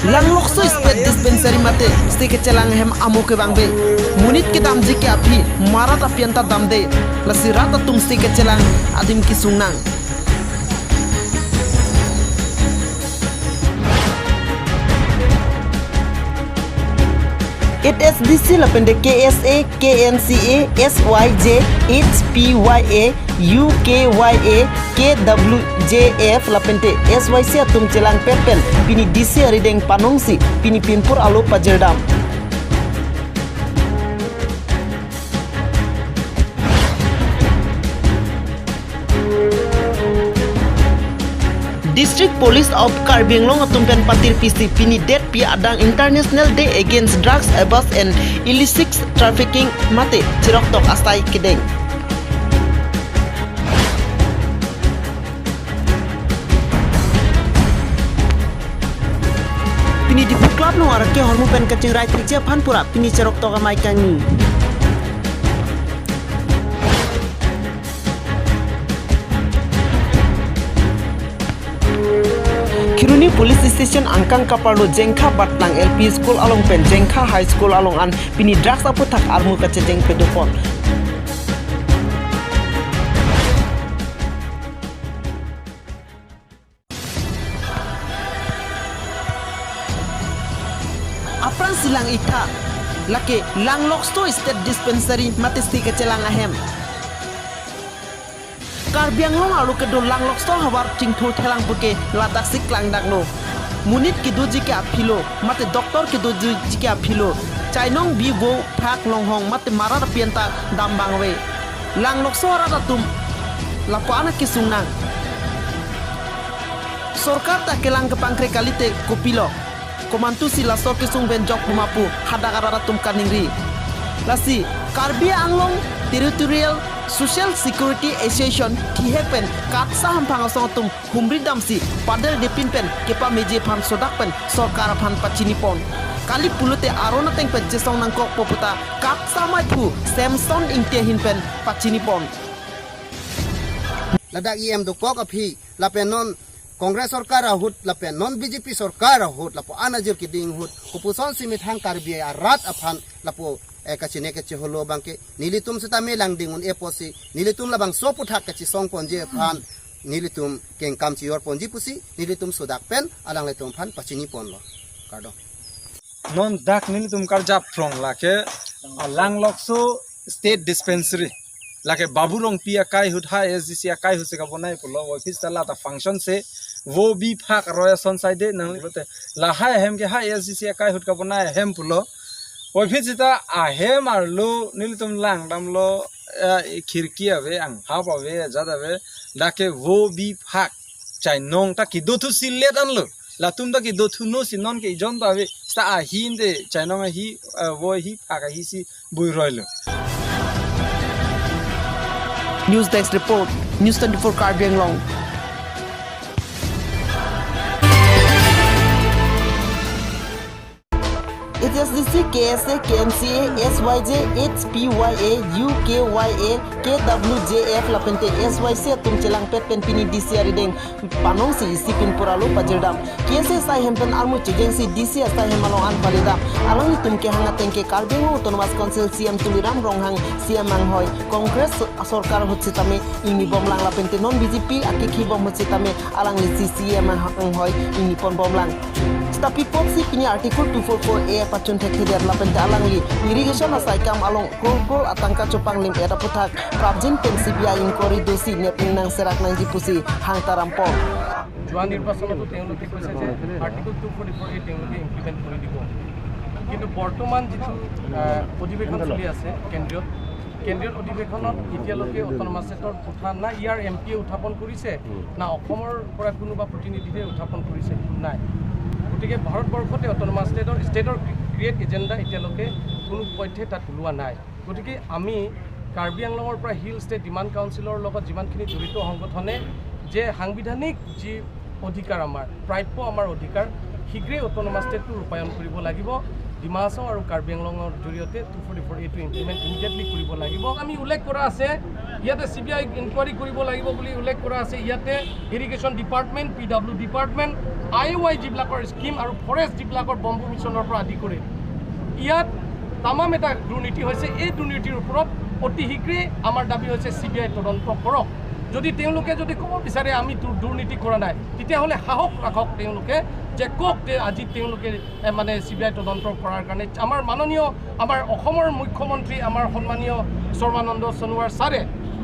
Langlokso state dispensary mate stike chelang hem amo ke bangbe munit ke dam ji ke api marat apianta dam de lasirata tum stike chelang adim ki sungnang It SDC lapende KSA, KNCA, SYJ, HPYA, UKYA, KWJF lapente SYC atum celang pen pini DC rideng panongsi pini pinpur alo pajerdam District Police of Karbi Anglong atumpen patir PC pini det pi adang International Day Against Drugs Abuse and Illicit Trafficking mate cirok tok astai kedeng. Pini di club no arake hormu pen kacing right rija phanpura pini cirok tok amai kangi. Kiruni Police Station angkang kaparlo jengkha batlang LP School along pen jengkha High School along an pini drugs aputak armu kace jeng pedofon Apran silang ita lake Langlokso State Dispensary matisti kecelang ahem Karbi Anglong alu kedo Langlokso hawar tingthur thelang puke ladak siklang dakno munit kidu jike aphilo mate doktor kidu jike aphilo chainong bigo phak longhong mate marar pienta dam bangwe Langlokso rada tum lapana kisungnang sorkar ta kelang kepangkre kalite kopilo komantu sila so kisung benjok pumapu hadagara tum kaningri lasi Karbi Anglong Territorial Social Security Association Tihepen Katsa Hampang Sotum Humri Damsi Padel Depin Pen Kepa Meje Pan Sodak Pen Sorkar Pan Pachinipon Kali Pulute Arona Teng Pen Jesong Nangkok Poputa Katsa Maipu Samson Ingte Hin Pen Pachinipon Ladak IM do kok aphi lapen non Congress Sorkar hut lapen non BJP Sorkar hut lapo anajir kiding hut kupuson simit hang Karbi arat aphan lapo kacine kaci holo bangke nilitum setame langdingun eposi nilitum labang soputhak kaci song ponje phan nilitum keng kamci yor ponji pusi nilitum sodak pen alang letum phan pachini pon lo kardo non dak nilitum karja from lake Langlokso State Dispensary lake baburong pia kai hutha SDC kai huse ka bonai pulo office tala ta function se wo bi phak roya son side nang libote la hai hem ke hai SDC kai hut ka bonai hem pulo Ofisita ahem arlo nilitum lang damlo khirki ave ang hap ave jada ave dake wo bi phak chai nong ta ki dothu sille danlo la tum ta ki dothu no si non ke jon ta ave sta a hin de chai nong hi wo hi phak hi si bui roilo News Desk Report News 24 Karbi Anglong HSDC, KSA, KNCA, SYJ, HPYA, UKYA, KWJF lapente SYC tum celang pet pen pini DC arideng panong si isi pin puralo pajerdam KSA sai hempen almu cejeng si DC sai hemalong an palidam along tum ke hanga tengke Karbi Anglong Autonomous Council CM tuliram ronghang CM anghoy Congress Sorkar hutsitame ini bomlang lapente non BJP akiki bom hutsitame alang li CM anghoy ini pon bomlang tapi polisi punya artikel 244A pacun tekhider lapente alangli irrigation asai kam along kol atangka cupang lim era putak prabjin pensibia inquiry dosi neping nang serak nang dipusi hang tarampol Juan নির্বাচনতো তেওঁলোকে কৈছে যে article 244A তেওঁলোকে implement কৰি দিব কিন্তু বৰ্তমান যেটো অধিবেশন চলি আছে কেন্দ্ৰীয় অধিবেশনত এতিয়ালৈকে অটনমাস ষ্টেটৰ কথা না ইয়াৰ এমপি উত্থাপন কৰিছে না অসমৰ পৰা কোনোবা প্ৰতিনিধিয়ে উত্থাপন কৰিছে নাই গতিকে ভাৰতবৰ্ষতে অটনমাস ষ্টেটৰ ক্ৰিয়েট এজেন্ডা এতিয়ালৈকে কোনো পথে তাত ওলোৱা নাই গতিকে আমি কাৰ্বি আংলঙৰ পৰা হিল ষ্টেট ডিমাণ্ড কাউন্সিলৰ লগত যিমানখিনি জড়িত সংগঠনে যে সাংবিধানিক যি অধিকাৰ আমাৰ প্ৰাপ্য আমাৰ অধিকাৰ শীঘ্ৰেই অটনমাস ষ্টেটটো ৰূপায়ণ কৰিব লাগিব ডিমা হাছাও আৰু কাৰ্বি আংলঙৰ জৰিয়তে 244A ইমপ্লিমেণ্ট ইমিডিয়েটলি কৰিব লাগিব আমি উল্লেখ কৰা আছে ইয়াতে CBI ইনকুৱাৰী কৰিব লাগিব বুলি উল্লেখ কৰা আছে ইয়াতে irrigation department PW department IOI যিবিলাকৰ স্কিম আৰু ফৰেষ্ট যিবিলাকৰ বম্বু মিছনৰ পৰা আদি কৰি ইয়াত তামাম এটা দুৰ্নীতি হৈছে এই দুৰ্নীতিৰ ওপৰত অতি শীঘ্ৰেই আমাৰ দাবী হৈছে CBI তদন্ত কৰক যদি তেওঁলোকে যদি ক'ব বিচাৰে আমি দুৰ্নীতি কৰা নাই তেতিয়াহ'লে সাহস ৰাখক তেওঁলোকে যে কওক আজি তেওঁলোকে মানে CBI তদন্ত কৰাৰ কাৰণে আমাৰ মাননীয় আমাৰ অসমৰ মুখ্যমন্ত্ৰী আমাৰ সন্মানীয় সৰ্বানন্দ সোণোৱাল ছাৰে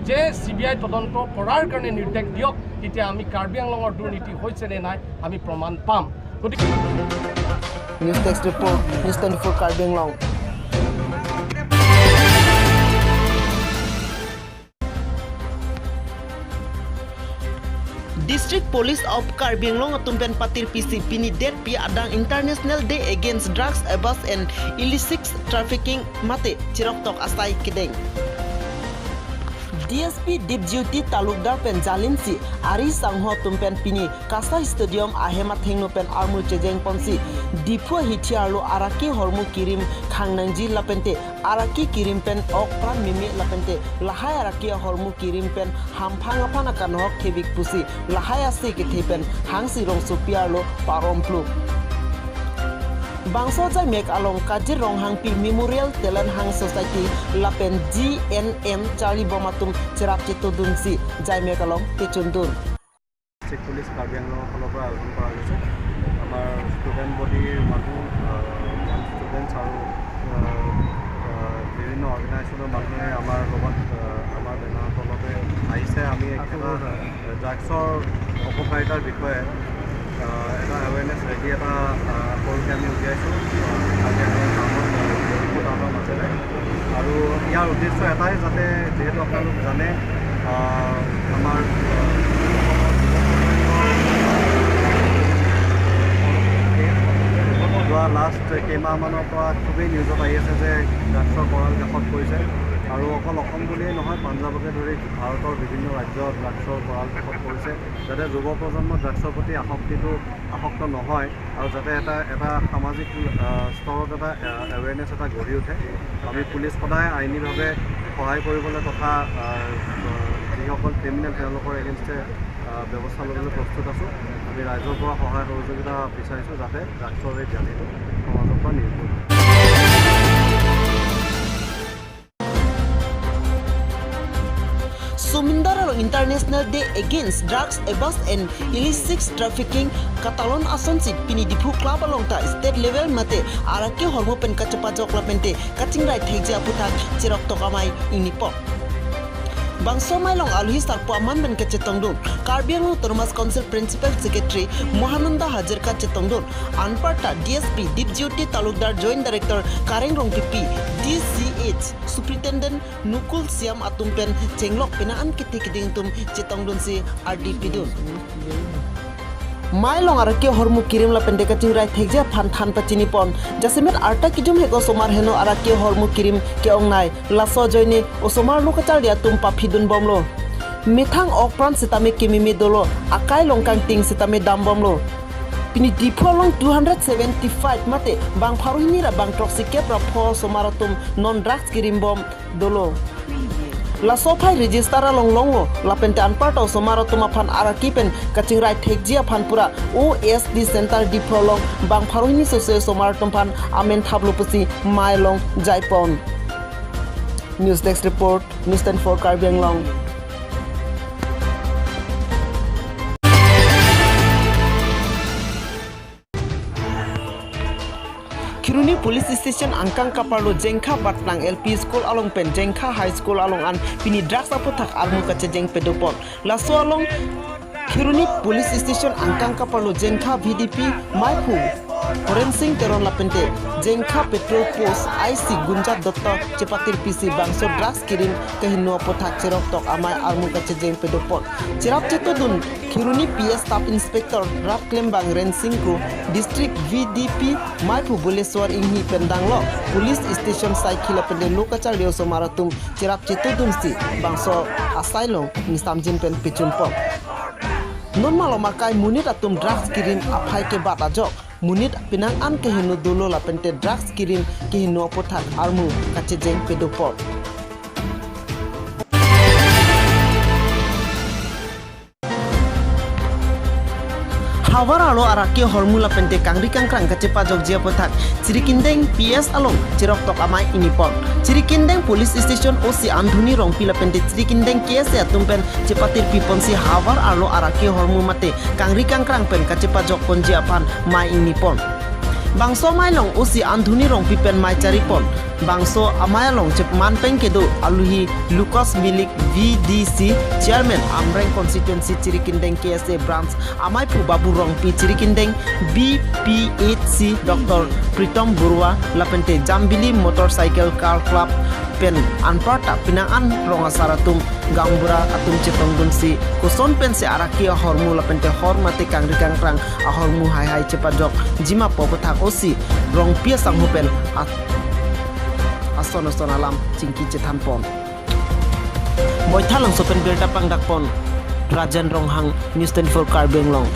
যে CBI তদন্ত কৰাৰ কাৰণে নিৰ্দেশ দিয়ক তেতিয়া আমি কাৰ্বি আংলঙৰ দুৰ্নীতি হৈছে নে নাই আমি প্ৰমাণ পাম গতিকে news desk report news 24 Karbi Anglong District Police of Karbi Anglong tumpen patir PC pini det pi adang International Day Against Drugs Abuse and Illicit Trafficking mate chirok tok asai kideng DSP Deep Duty Talukdar pen Jalinsi Ari Sangho tumpen pini Kasa Stadium Ahema Thengno pen Armu Chejeng Ponsi Dipo Hitiarlo Araki Hormu Kirim Khangnangji Lapente Araki Kirim pen Ok Pran Mimi Lapente Lahai Araki Hormu Kirim pen Hampanga Panakan Hok Kevik Pusi Lahai Ase Ketepen Hangsi Rong Supiarlo Paromplu Bangso jai mek along kajir rong hangpi Memorial Talent Hang Society lapen GNM Charlie Bomatum cerap cito dunsi jai mek along pichundun. District Police Karbi Anglong falopra ayojon kora hoise amar student body manu students aru বিভিন্ন অর্গানাইজেশনের মাধ্যমে আমার লগত আমার banner তলতে আইছে আমি একটা ড্রাগসর অপকারিতার বিষয়ে এটা অ্যাওয়ারনেস ৰেলি এটা কৰোঁতে আমি উলিয়াইছোঁ টাউনৰ মাজেৰে আৰু ইয়াৰ উদ্দেশ্য এটাই যাতে যিহেতু আপোনালোক জানে আমাৰ যোৱা লাষ্ট কেইমাহমানৰ পৰা খুবেই নিউজত আহি আছে যে ড্ৰাগছৰ কৰাল কাষত পৰিছে আৰু অকল অসম বুলিয়েই নহয় পাঞ্জাৱকে ধৰি ভাৰতৰ বিভিন্ন ৰাজ্যত ড্ৰাগছৰ কৰাল কাষত পৰিছে যাতে যুৱ প্ৰজন্ম ড্ৰাগছৰ প্ৰতি আসক্ত নহয় আৰু যাতে এটা সামাজিক স্তৰত এটা এৱেৰনেছ এটা গঢ়ি উঠে আমি পুলিচ সদায় আইনীভাৱে সহায় কৰিবলৈ তথা যিসকল ক্ৰিমিনেল তেওঁলোকৰ এগেইনষ্টে ব্যৱস্থা ল'বলৈ প্ৰস্তুত আছোঁ আমি ৰাইজৰ পৰা সহায় সহযোগিতা বিচাৰিছোঁ যাতে ড্ৰাগছৰ এই ব্যাধিটো সমাজৰ পৰা নিৰ্মূল Sumindar International Day Against Drugs Abuse and Illicit Trafficking Katalon Asonsit Pini Dipu Club alongta state level mate arake hormo pen kachapa joklapente kachingrai theja putak chirok tokamai inipok Bangso Mailong Alhi Sarpo Aman Ben Kachetongdun, Karbi Anglong Thomas Council Principal Secretary Mohananda Hajar Kachetongdun, Anparta DSP Deep Duty Talukdar Joint Director Kareng Rong PP, DCH Superintendent Nukul Siam Atumpen Chenglok Pinaan Kitikiding Tum Chetongdun si RDP Dun. Mailong arake hormu kirim la pendeka chingrai thekja phan than pachini pon jasemet arta kijum hego somar heno arake hormu kirim ke ongnai laso joine osomar lokachal dia tum paphidun bomlo methang okpran sitame kimimi dolo akai longkang ting sitame dam bomlo pini dipolong 275 mate bang pharuhini ra bang toxic pra pho somaratum non drugs kirim bom dolo La sopai register along longo la pente anparto somaro tuma phan arakipen kachingrai thekjia phan pura OSD center diprolong bang pharuhini sose somaro tumphan amen thablopusi mailong jaipon News Desk report News 24 Karbi Anglong Kiruni Police Station Angkang Kaparlo Jengkha Batlang LP School along pen Jengkha High School along an pini drugs apothak armu kache jeng pedopon laso along Kiruni Police Station Angkang Kaparlo Jengkha VDP Maipu Forensing Teron Lapente Jengkha Petrol Post IC Gunjat Dotto Cepatir PC Bangso drugs kirim kehino apothak cerok tok amai armu kache jeng pedopon cerap cetodun Kiruni PS Staff Inspector Rap Klembang Rensing Crew District VDP Maipu Buleswar Inghi Pendanglo Police Station Saikila Pende Lokachar Leo Somaratum Cerap Cetodun si Bangso Asailong Nisamjin Pen Pichunpok Non malo makai munit atum drugs kirim aphai ke bat ajok munit pinang an kehinu dolo lapente drugs kirim kehinu pothak armu kachejeng pedopor. Hawar alo araki hormula pente kangri kangkrang kacepa jogjia pothak cirikindeng PS along cirok tok amai inipon cirikindeng police station OC andhuni rong pila pente cirikindeng case atumpen cepatir piponsi hawar alo araki hormu mate kangri kangkrang pen kacepa jok ponjia pan mai inipon bangso mai long OC andhuni rong pipen mai charipon bangso amaya long cep man peng kedo aluhi Lucas Milik VDC chairman Amreng constituency cirikindeng KSA branch amai pu babu rong pi cirikindeng BPHC Dr. Pritom Burwa lapente Jambili motorcycle car club pen anparta pinaan ronga saratum gangbura atum cetong dunsi kuson pen se araki hormu lapente hormate kangri kangkrang ahormu hai hai cepajok jima popothak OC rong pia sanghupen ason alam cingki cetan pon boy thalang sopen berta pangdak pon Rajan Ronghang News 24 Karbi Anglong.